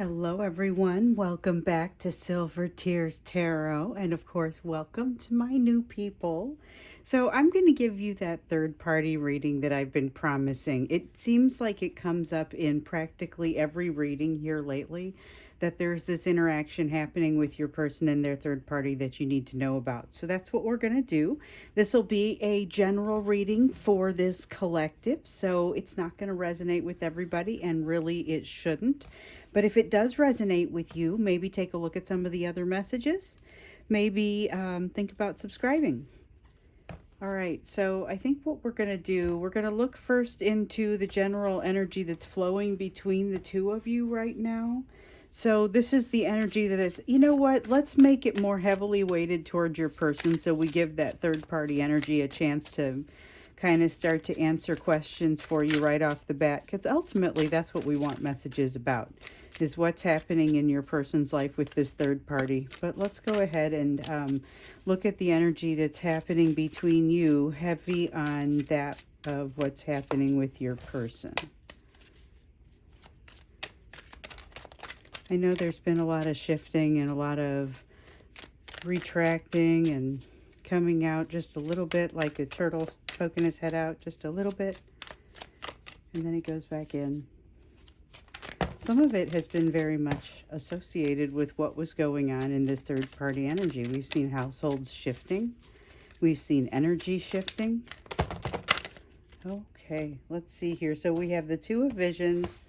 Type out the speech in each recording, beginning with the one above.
Hello, everyone. Welcome back to Silver Tears Tarot. And of course, welcome to my new people. So, I'm going to give you that third party reading that I've been promising. It seems like it comes up in practically every reading here lately that there's this interaction happening with your person and their third party that you need to know about. So, that's what we're going to do. This will be a general reading for this collective. So, it's not going to resonate with everybody, and really, it shouldn't. But if it does resonate with you, maybe take a look at some of the other messages. Maybe think about subscribing. All right, so I think what we're going to do, we're going to look first into the general energy that's flowing between the two of you right now. So this is the energy that is, you know what, let's make it more heavily weighted towards your person so we give that third party energy a chance to kind of start to answer questions for you right off the bat, because ultimately that's what we want messages about, is what's happening in your person's life with this third party. But let's go ahead and look at the energy that's happening between you, heavy on that of what's happening with your person. I know there's been a lot of shifting and a lot of retracting and coming out just a little bit, like a turtle poking his head out just a little bit, and then he goes back in. Some of it has been very much associated with what was going on in this third party energy. We've seen households shifting. We've seen energy shifting. Okay, let's see here. So we have the Two of Visions.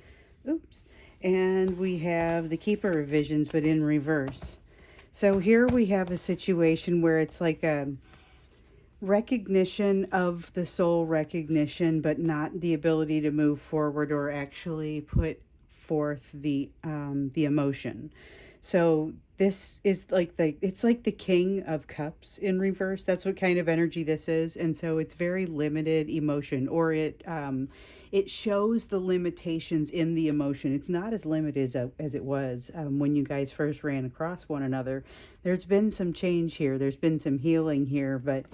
Oops. And we have the Keeper of Visions, but in reverse. So here we have a situation where it's like a recognition of the soul recognition, but not the ability to move forward or actually put forth the emotion. So this is like it's like the King of Cups in reverse. That's what kind of energy this is. And so it's very limited emotion, or it shows the limitations in the emotion. It's not as limited as it was when you guys first ran across one another. There's been some change here. There's been some healing here, but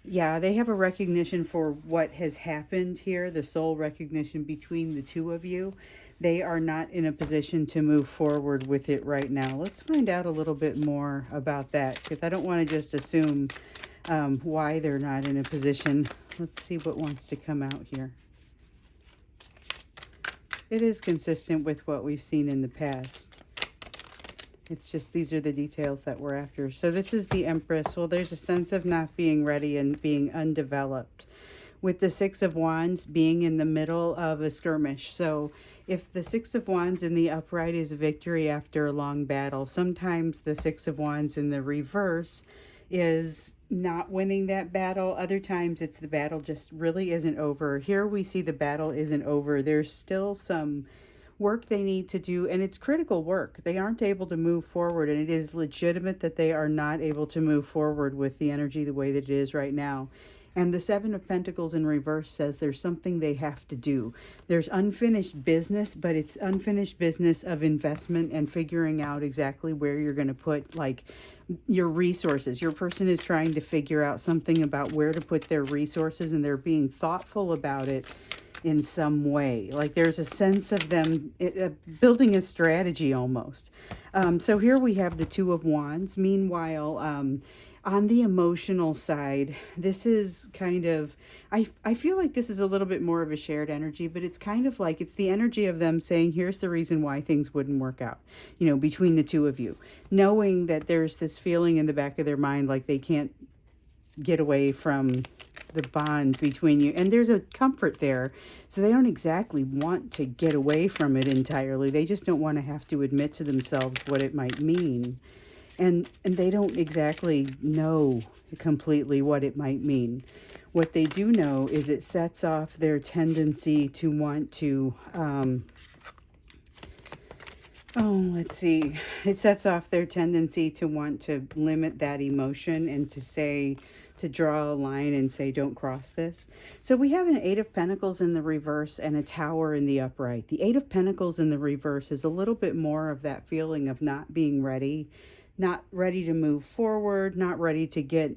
yeah, they have a recognition for what has happened here, the soul recognition between the two of you. They are not in a position to move forward with it right now. Let's find out a little bit more about that, because I don't want to just assume why they're not in a position. Let's see what wants to come out here. It is consistent with what we've seen in the past. It's just these are the details that we're after. So this is the Empress. Well, there's a sense of not being ready and being undeveloped, with the Six of Wands being in the middle of a skirmish. So if the Six of Wands in the upright is victory after a long battle, sometimes the Six of Wands in the reverse is not winning that battle. Other times it's the battle just really isn't over. Here we see the battle isn't over. There's still some work they need to do, and it's critical work. They aren't able to move forward, and it is legitimate that they are not able to move forward with the energy the way that it is right now. And the Seven of Pentacles in reverse says there's something they have to do. There's unfinished business, but it's unfinished business of investment and figuring out exactly where you're going to put like your resources. Your person is trying to figure out something about where to put their resources, and they're being thoughtful about it in some way. Like there's a sense of them building a strategy almost. So here we have the Two of Wands. Meanwhile, on the emotional side, this is kind of, I feel like this is a little bit more of a shared energy, but it's kind of like it's the energy of them saying, here's the reason why things wouldn't work out, you know, between the two of you, knowing that there's this feeling in the back of their mind like they can't get away from the bond between you, and there's a comfort there, so they don't exactly want to get away from it entirely. They just don't want to have to admit to themselves what it might mean, and they don't exactly know completely what it might mean. What they do know is it sets off their tendency to want to it sets off their tendency to want to limit that emotion and to say, to draw a line and say, don't cross this. So we have an Eight of Pentacles in the reverse and a Tower in the upright. The Eight of Pentacles in the reverse is a little bit more of that feeling of not being ready, not ready to move forward, not ready to get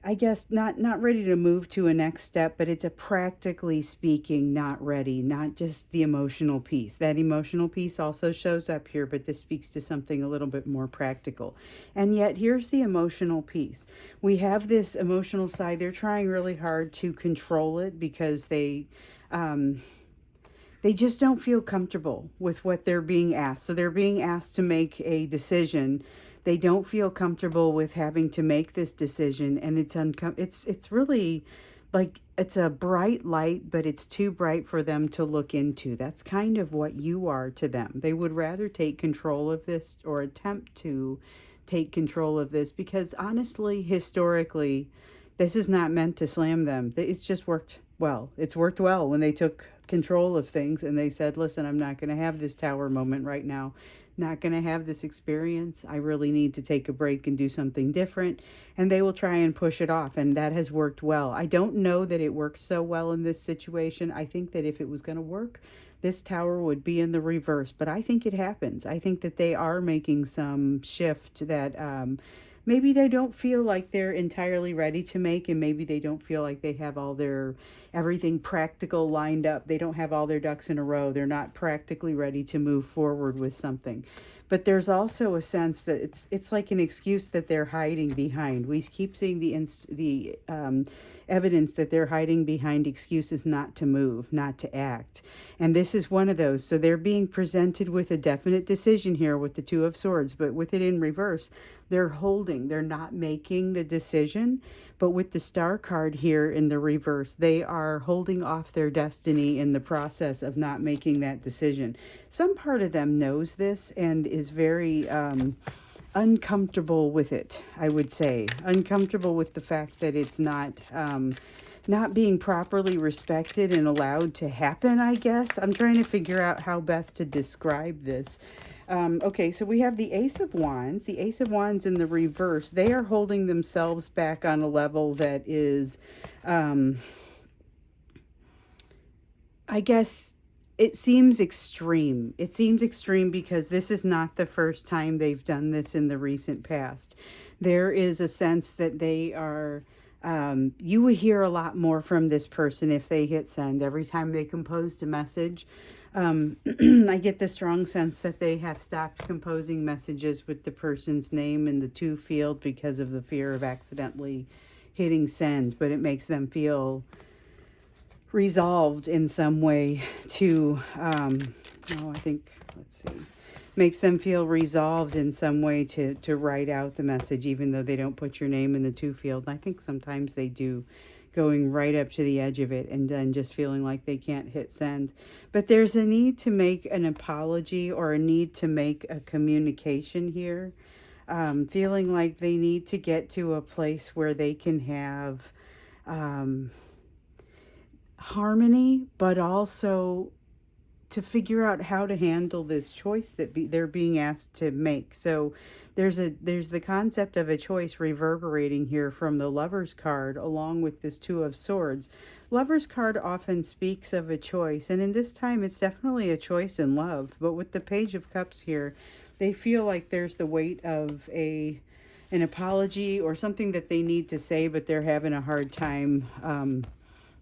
I guess not ready to move to a next step, but it's a practically speaking not ready, not just the emotional piece. That emotional piece also shows up here, but this speaks to something a little bit more practical. And yet here's the emotional piece. We have this emotional side. They're trying really hard to control it because they just don't feel comfortable with what they're being asked. So they're being asked to make a decision. They don't feel comfortable with having to make this decision, and it's really like it's a bright light, but it's too bright for them to look into. That's kind of what you are to them. They would rather take control of this or attempt to take control of this because honestly, historically, this is not meant to slam them. It's just worked well. It's worked well when they took control of things and they said, listen, I'm not going to have this tower moment right now. Not going to have this experience. I really need to take a break and do something different. And they will try and push it off. And that has worked well. I don't know that it worked so well in this situation. I think that if it was going to work, this tower would be in the reverse. But I think it happens. I think that they are making some shift that maybe they don't feel like they're entirely ready to make, and maybe they don't feel like they have all their everything practical lined up. They don't have all their ducks in a row. They're not practically ready to move forward with something. But there's also a sense that it's like an excuse that they're hiding behind. We keep seeing the evidence that they're hiding behind excuses not to move, not to act. And this is one of those. So they're being presented with a definite decision here with the Two of Swords, but with it in reverse. They're holding, they're not making the decision, but with the Star card here in the reverse, they are holding off their destiny in the process of not making that decision. Some part of them knows this and is very uncomfortable with it, I would say. Uncomfortable with the fact that it's not being properly respected and allowed to happen, I guess. I'm trying to figure out how best to describe this. Okay, so we have the Ace of Wands. The Ace of Wands in the reverse. They are holding themselves back on a level that is, I guess, it seems extreme. It seems extreme because this is not the first time they've done this in the recent past. There is a sense that they are... you would hear a lot more from this person if they hit send. Every time they composed a message, I get the strong sense that they have stopped composing messages with the person's name in the to field because of the fear of accidentally hitting send, but it makes them feel resolved in some way to, makes them feel resolved in some way to write out the message, even though they don't put your name in the to field. And I think sometimes they do, going right up to the edge of it and then just feeling like they can't hit send. But there's a need to make an apology or a need to make a communication here. Feeling like they need to get to a place where they can have harmony, but also to figure out how to handle this choice that they're being asked to make. So there's the concept of a choice reverberating here from the Lover's card along with this Two of Swords. Lover's card often speaks of a choice, and in this time it's definitely a choice in love. But with the Page of Cups here, they feel like there's the weight of an apology or something that they need to say, but they're having a hard time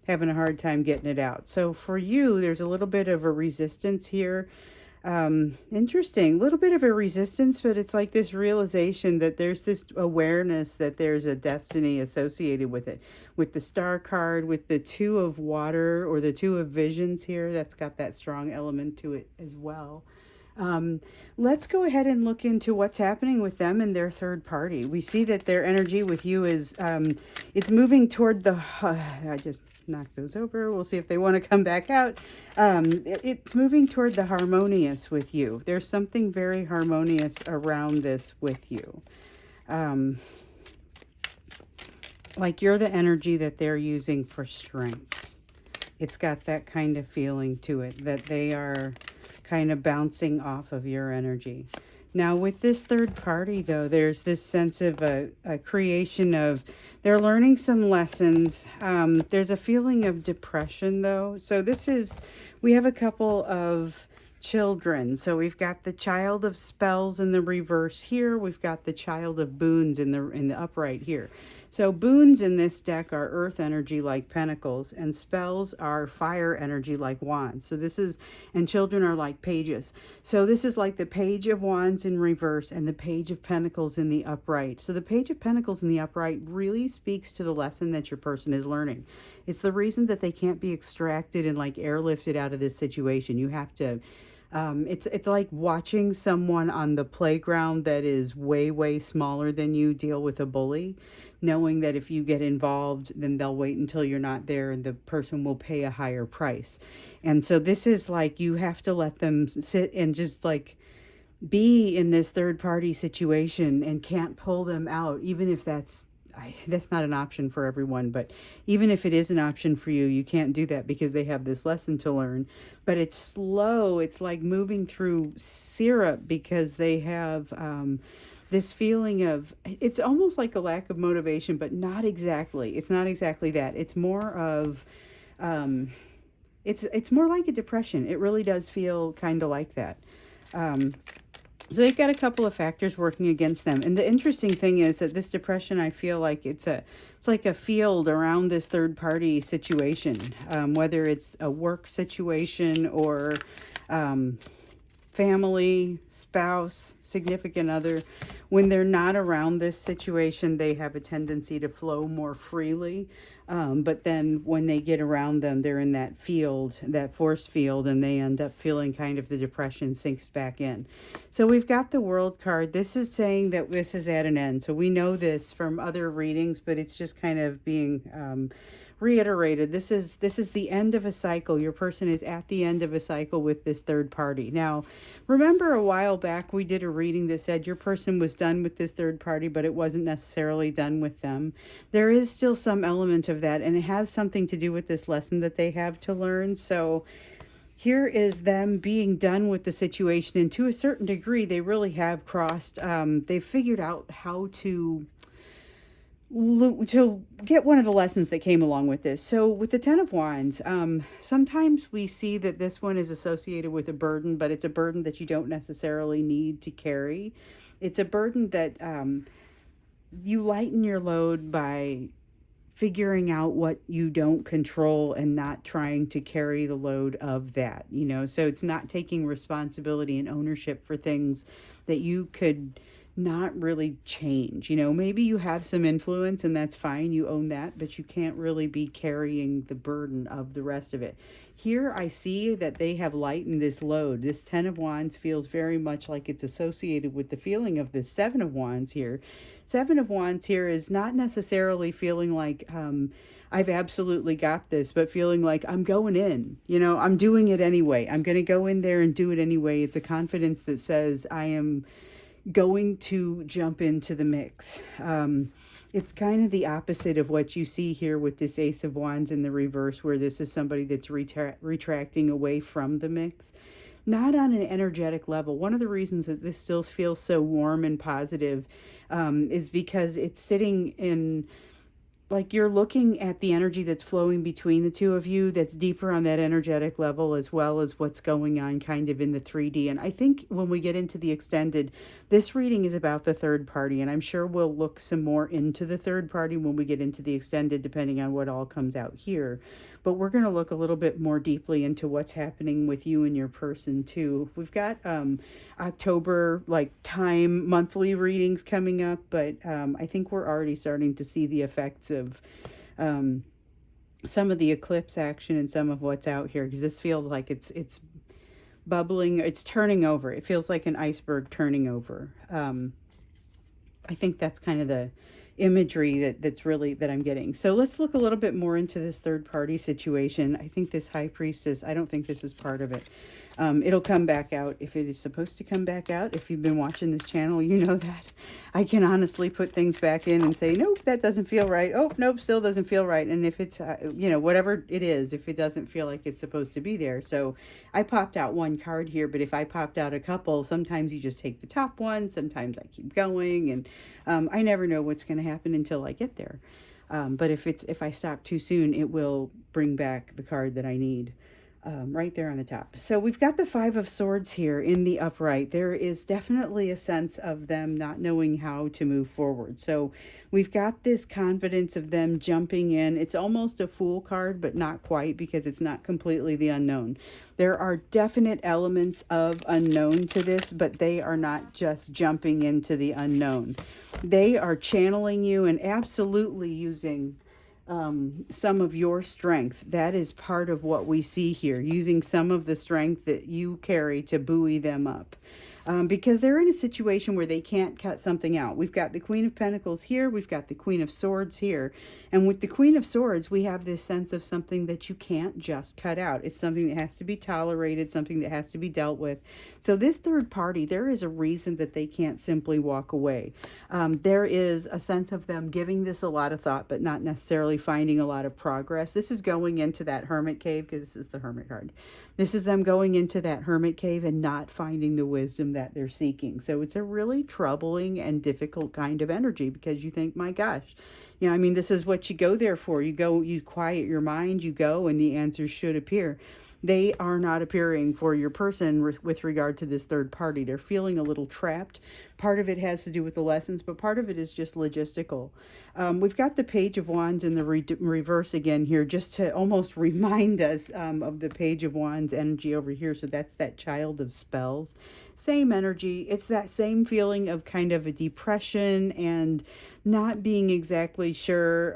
getting it out. So for you, there's a little bit of a resistance here. Interesting, a little bit of a resistance, but it's like this realization that there's this awareness that there's a destiny associated with it. With the Star card, with the Two of Water or the Two of Visions here, that's got that strong element to it as well. Let's go ahead and look into what's happening with them and their third party. We see that their energy with you is, it's moving toward the, I just knocked those over. We'll see if they want to come back out. It's moving toward the harmonious with you. There's something very harmonious around this with you. Like you're the energy that they're using for strength. It's got that kind of feeling to it, that they are kind of bouncing off of your energy. Now with this third party though, there's this sense of a creation of, they're learning some lessons. There's a feeling of depression though. So this is, we have a couple of children. So we've got the Child of Spells in the reverse here. We've got the Child of Boons in the upright here. So boons in this deck are earth energy like pentacles, and spells are fire energy like wands. So this is, and children are like pages. So this is like the page of wands in reverse and the page of pentacles in the upright. So the page of pentacles in the upright really speaks to the lesson that your person is learning. It's the reason that they can't be extracted and like airlifted out of this situation. You have to it's like watching someone on the playground that is way smaller than you deal with a bully, knowing that if you get involved, then they'll wait until you're not there and the person will pay a higher price. And so this is like you have to let them sit and just like be in this third party situation and can't pull them out, even if that's not an option for everyone, but even if it is an option for you, you can't do that because they have this lesson to learn. But it's slow. It's like moving through syrup because they have this feeling of, it's almost like a lack of motivation, but not exactly. It's not exactly that. It's more of, it's more like a depression. It really does feel kind of like that. So they've got a couple of factors working against them. And the interesting thing is that this depression, I feel like it's like a field around this third party situation, whether it's a work situation or family, spouse, significant other. When they're not around this situation, they have a tendency to flow more freely. But then when they get around them, they're in that field, that force field, and they end up feeling kind of the depression sinks back in. So we've got the World card. This is saying that this is at an end. So we know this from other readings, but it's just kind of being reiterated. This is the end of a cycle. Your person is at the end of a cycle with this third party. Now, remember a while back we did a reading that said your person was done with this third party, but it wasn't necessarily done with them. There is still some element of that, and it has something to do with this lesson that they have to learn. So here is them being done with the situation, and to a certain degree, they really have crossed, they've figured out how to get one of the lessons that came along with this. So with the Ten of Wands, sometimes we see that this one is associated with a burden, but it's a burden that you don't necessarily need to carry. It's a burden that you lighten your load by figuring out what you don't control and not trying to carry the load of that, you know. So it's not taking responsibility and ownership for things that you could not really change. You know, maybe you have some influence and that's fine, you own that, but you can't really be carrying the burden of the rest of it. Here I see that they have lightened this load. This Ten of Wands feels very much like it's associated with the feeling of the Seven of Wands here. Seven of Wands here is not necessarily feeling like I've absolutely got this, but feeling like I'm going in, you know, I'm doing it anyway. I'm going to go in there and do it anyway. It's a confidence that says I am going to jump into the mix. It's kind of the opposite of what you see here with this Ace of Wands in the reverse, where this is somebody that's retracting away from the mix. Not on an energetic level. One of the reasons that this still feels so warm and positive is because it's sitting in, like, you're looking at the energy that's flowing between the two of you that's deeper on that energetic level, as well as what's going on kind of in the 3D. And I think when we get into the extended, this reading is about the third party, and I'm sure we'll look some more into the third party when we get into the extended, depending on what all comes out here. But we're going to look a little bit more deeply into what's happening with you and your person too. We've got October, like, time monthly readings coming up, but I think we're already starting to see the effects of some of the eclipse action and some of what's out here, because this feels like it's bubbling, it's turning over. It feels like an iceberg turning over. I think that's kind of the imagery that's really that I'm getting. So let's look a little bit more into this third party situation. I think this High Priestess, I don't think this is part of it. It'll come back out if it is supposed to come back out. If you've been watching this channel, you know that I can honestly put things back in and say, nope, that doesn't feel right. Oh, nope, still doesn't feel right. And if it's, you know, whatever it is, if it doesn't feel like it's supposed to be there. So I popped out one card here, but if I popped out a couple, sometimes you just take the top one. Sometimes I keep going, and I never know what's going to happen until I get there. But if I stop too soon, it will bring back the card that I need. right there on the top. So we've got the Five of Swords here in the upright. There is definitely a sense of them not knowing how to move forward. So we've got this confidence of them jumping in. It's almost a Fool card, but not quite, because it's not completely the unknown. There are definite elements of unknown to this, but they are not just jumping into the unknown. They are channeling you and absolutely using some of your strength. That is part of what we see here, using some of the strength that you carry to buoy them up. Because they're in a situation where they can't cut something out. We've got the Queen of Pentacles here. We've got the Queen of Swords here. And with the Queen of Swords, we have this sense of something that you can't just cut out. It's something that has to be tolerated, something that has to be dealt with. So this third party, there is a reason that they can't simply walk away. There is a sense of them giving this a lot of thought, but not necessarily finding a lot of progress. This is going into that Hermit cave, because this is the Hermit card. This is them going into that Hermit cave and not finding the wisdom that they're seeking. So it's a really troubling and difficult kind of energy, because you think, my gosh, you know, I mean, this is what you go there for. You go, you quiet your mind, you go, and the answers should appear. They are not appearing for your person with regard to this third party. They're feeling a little trapped. Part of it has to do with the lessons, but part of it is just logistical. We've got the Page of Wands in the reverse again here, just to almost remind us of the Page of Wands energy over here. So that's that Child of Spells. Same energy. It's that same feeling of kind of a depression and not being exactly sure.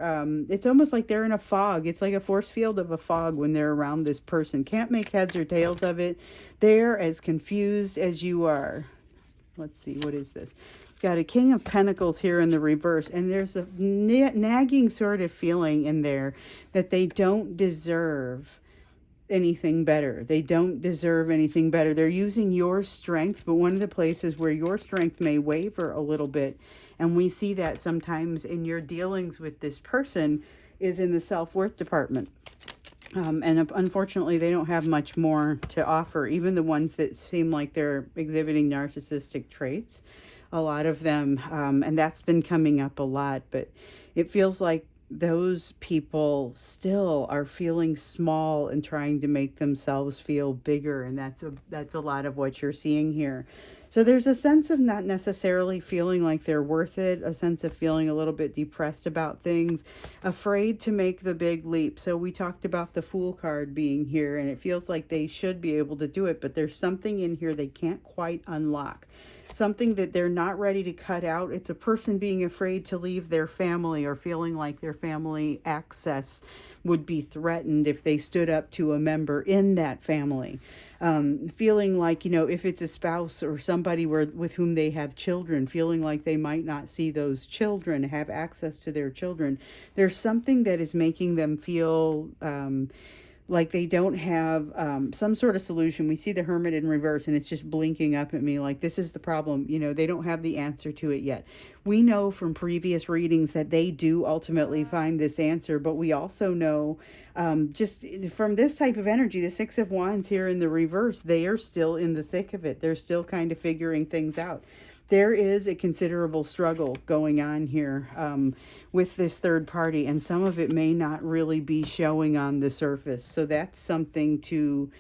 It's almost like they're in a fog. It's like a force field of a fog when they're around this person. Can't make heads or tails of it. They're as confused as you are. Let's see, what is this? Got a King of Pentacles here in the reverse, and there's a nagging sort of feeling in there that they don't deserve anything better. They don't deserve anything better. They're using your strength, but one of the places where your strength may waver a little bit, and we see that sometimes in your dealings with this person, is in the self-worth department. And unfortunately, they don't have much more to offer. Even the ones that seem like they're exhibiting narcissistic traits, a lot of them, and that's been coming up a lot, but it feels like those people still are feeling small and trying to make themselves feel bigger, and that's a lot of what you're seeing here. So there's a sense of not necessarily feeling like they're worth it, a sense of feeling a little bit depressed about things, afraid to make the big leap. So we talked about the Fool card being here, and it feels like they should be able to do it, but there's something in here they can't quite unlock. Something that they're not ready to cut out. It's a person being afraid to leave their family, or feeling like their family access would be threatened if they stood up to a member in that family. Feeling like, you know, if it's a spouse or somebody with whom they have children, feeling like they might not see those children, have access to their children. There's something that is making them feel like they don't have some sort of solution. We see the Hermit in reverse, and it's just blinking up at me like, this is the problem. You know, they don't have the answer to it yet. We know from previous readings that they do ultimately find this answer, but we also know just from this type of energy, the Six of Wands here in the reverse, they are still in the thick of it. They're still kind of figuring things out. There is a considerable struggle going on here with this third party, and some of it may not really be showing on the surface. So that's something to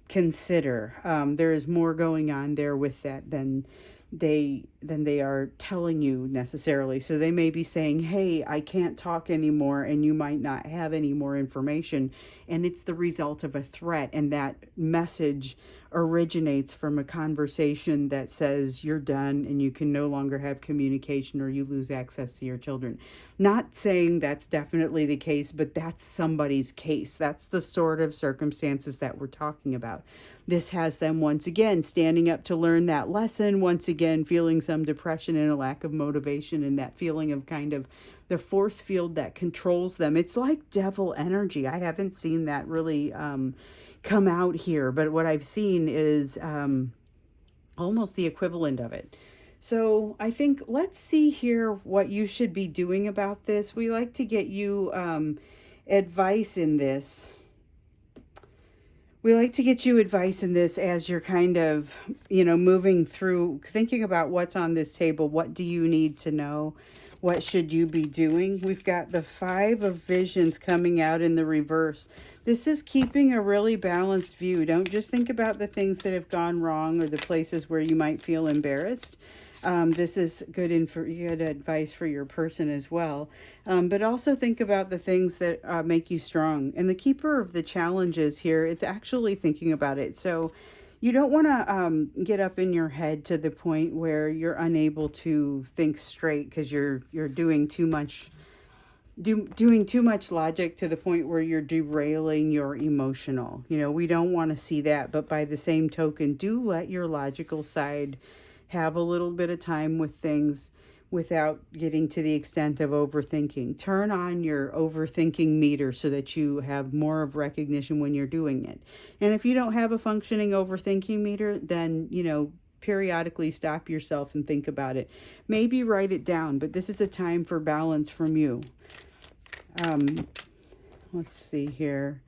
consider. There is more going on there with that than they are telling you necessarily. So they may be saying, hey, I can't talk anymore, and you might not have any more information, and it's the result of a threat, and that message originates from a conversation that says you're done and you can no longer have communication, or you lose access to your children. Not saying that's definitely the case, but that's somebody's case. That's the sort of circumstances that we're talking about. This has them once again standing up to learn that lesson, once again feeling some depression and a lack of motivation, and that feeling of kind of the force field that controls them. It's like devil energy. I haven't seen that really come out here, but what I've seen is almost the equivalent of it. So I think, let's see here what you should be doing about this. We like to get you advice in this. We like to get you advice in this as you're kind of, you know, moving through, thinking about what's on this table. What do you need to know? What should you be doing? We've got the Five of Visions coming out in the reverse. This is keeping a really balanced view. Don't just think about the things that have gone wrong or the places where you might feel embarrassed. This is good advice for your person as well. But also think about the things that make you strong. And the Keeper of the Challenges here, it's actually thinking about it. So you don't want to get up in your head to the point where you're unable to think straight because you're doing too much logic to the point where you're derailing your emotional. We don't want to see that, but by the same token, do let your logical side have a little bit of time with things without getting to the extent of overthinking. Turn on your overthinking meter so that you have more of recognition when you're doing it. And if you don't have a functioning overthinking meter, then, periodically stop yourself and think about it. Maybe write it down, but this is a time for balance from you. Let's see here.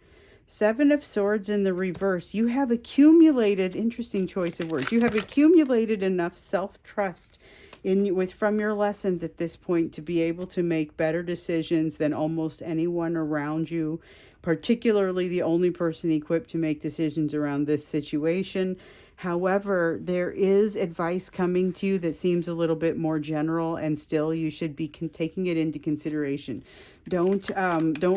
Seven of Swords in the reverse. You have accumulated, interesting choice of words. You have accumulated enough self-trust from your lessons at this point to be able to make better decisions than almost anyone around you, particularly the only person equipped to make decisions around this situation. However, there is advice coming to you that seems a little bit more general, and still you should be taking it into consideration. Don't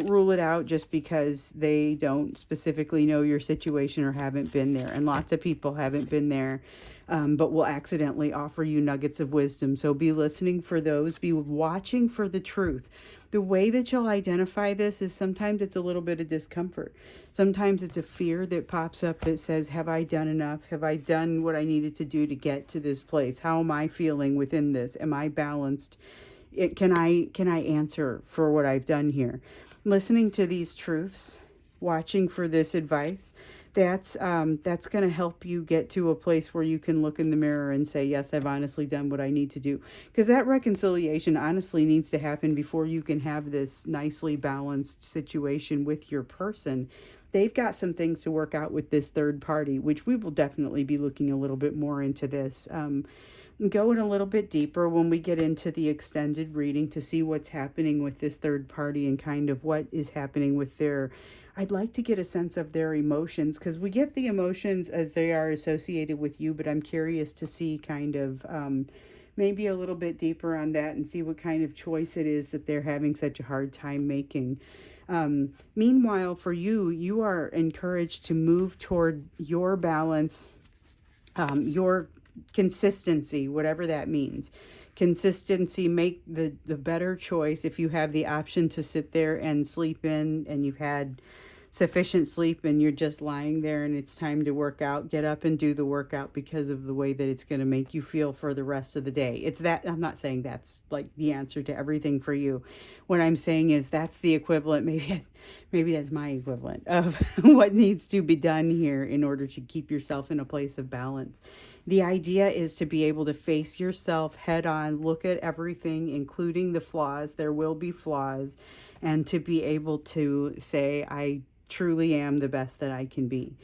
rule it out just because they don't specifically know your situation or haven't been there. And lots of people haven't been there, but will accidentally offer you nuggets of wisdom. So be listening for those. Be watching for the truth. The way that you'll identify this is sometimes it's a little bit of discomfort. Sometimes it's a fear that pops up that says, have I done enough? Have I done what I needed to do to get to this place? How am I feeling within this? Am I balanced? Can I answer for what I've done here? Listening to these truths, watching for this advice, that's going to help you get to a place where you can look in the mirror and say, yes, I've honestly done what I need to do. Because that reconciliation honestly needs to happen before you can have this nicely balanced situation with your person. They've got some things to work out with this third party, which we will definitely be looking a little bit more into this. Go in a little bit deeper when we get into the extended reading to see what's happening with this third party and kind of what is happening with I'd like to get a sense of their emotions, because we get the emotions as they are associated with you, but I'm curious to see kind of maybe a little bit deeper on that and see what kind of choice it is that they're having such a hard time making. Meanwhile, for you, you are encouraged to move toward your balance, your consistency, whatever that means. Consistency, make the better choice. If you have the option to sit there and sleep in and you've had sufficient sleep and you're just lying there and it's time to work out, get up and do the workout because of the way that it's going to make you feel for the rest of the day. It's that, I'm not saying that's like the answer to everything for you. What I'm saying is that's the equivalent, maybe that's my equivalent of what needs to be done here in order to keep yourself in a place of balance. The idea is to be able to face yourself head on, look at everything, including the flaws. There will be flaws, and to be able to say, I truly am the best that I can be.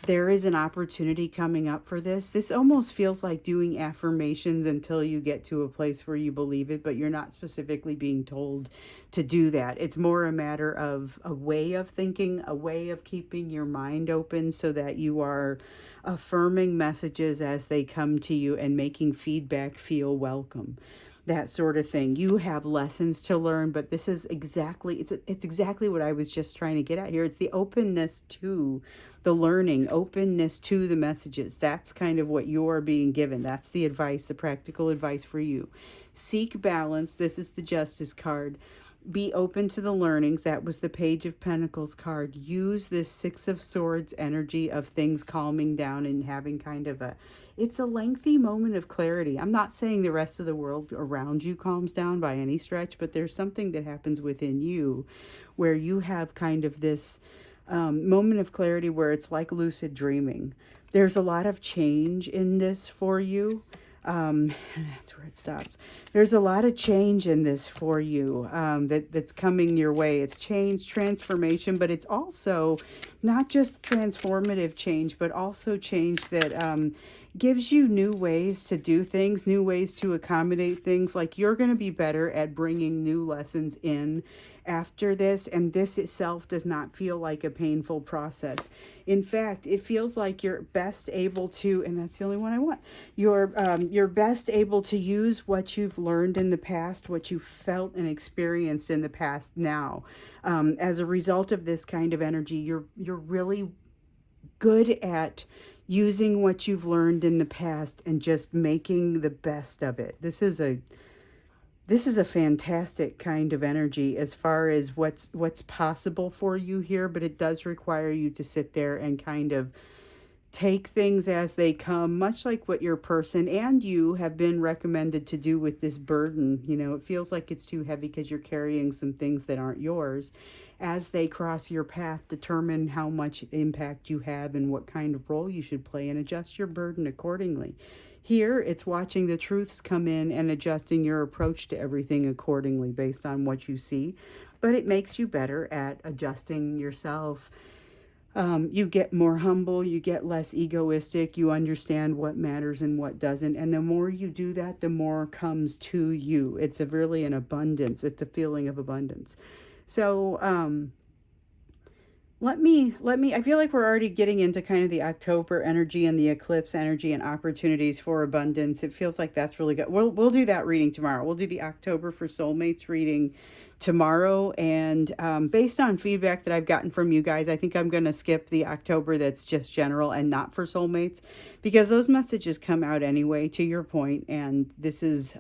There is an opportunity coming up for this. This almost feels like doing affirmations until you get to a place where you believe it, but you're not specifically being told to do that. It's more a matter of a way of thinking, a way of keeping your mind open so that you are affirming messages as they come to you and making feedback feel welcome. That sort of thing. You have lessons to learn, but this is exactly, it's exactly what I was just trying to get at here. It's the openness to the learning, openness to the messages. That's kind of what you're being given. That's the advice, the practical advice for you. Seek balance. This is the Justice card. Be open to the learnings. That was the Page of Pentacles card. Use this Six of Swords energy of things calming down and having kind of it's a lengthy moment of clarity. I'm not saying the rest of the world around you calms down by any stretch, but there's something that happens within you where you have kind of this moment of clarity where it's like lucid dreaming. There's a lot of change in this for you. That's where it stops. There's a lot of change in this for you that's coming your way. It's change, transformation, but it's also not just transformative change, but also change that gives you new ways to do things, new ways to accommodate things. Like, you're going to be better at bringing new lessons in after this, and this itself does not feel like a painful process. In fact, it feels like you're best able to, and that's the only one I want, you're best able to use what you've learned in the past, what you felt and experienced in the past now. As a result of this kind of energy, you're really good at using what you've learned in the past and just making the best of it. This is a fantastic kind of energy as far as what's possible for you here, but it does require you to sit there and kind of take things as they come, much like what your person and you have been recommended to do with this burden. You know, it feels like it's too heavy because you're carrying some things that aren't yours. As they cross your path, determine how much impact you have and what kind of role you should play, and adjust your burden accordingly. Here, it's watching the truths come in and adjusting your approach to everything accordingly based on what you see. But it makes you better at adjusting yourself. You get more humble, you get less egoistic, you understand what matters and what doesn't. And the more you do that, the more comes to you. It's really an abundance. It's a feeling of abundance. So, I feel like we're already getting into kind of the October energy and the eclipse energy and opportunities for abundance. It feels like that's really good. We'll do that reading tomorrow. We'll do the October for Soulmates reading tomorrow. And based on feedback that I've gotten from you guys, I think I'm going to skip the October that's just general and not for soulmates, because those messages come out anyway, to your point. And this is,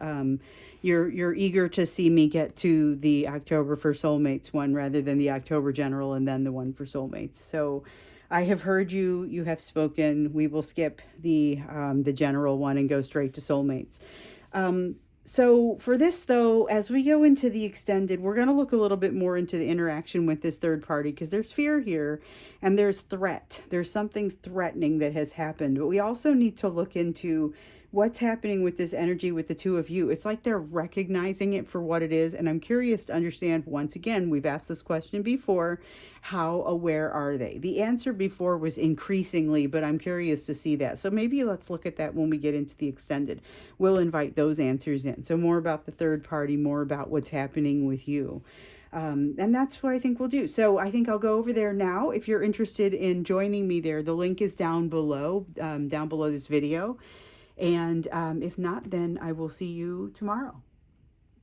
you're eager to see me get to the October for soulmates one rather than the October general and then the one for soulmates. So I have heard you, you have spoken. We will skip the general one and go straight to soulmates. So for this, though, as we go into the extended, we're going to look a little bit more into the interaction with this third party, because there's fear here and there's threat. There's something threatening that has happened. But we also need to look into what's happening with this energy with the two of you. It's like they're recognizing it for what it is. And I'm curious to understand, once again, we've asked this question before, how aware are they? The answer before was increasingly, but I'm curious to see that. So maybe let's look at that when we get into the extended. We'll invite those answers in. So more about the third party, more about what's happening with you. And that's what I think we'll do. So I think I'll go over there now. If you're interested in joining me there, the link is down below this video. And if not, then I will see you tomorrow.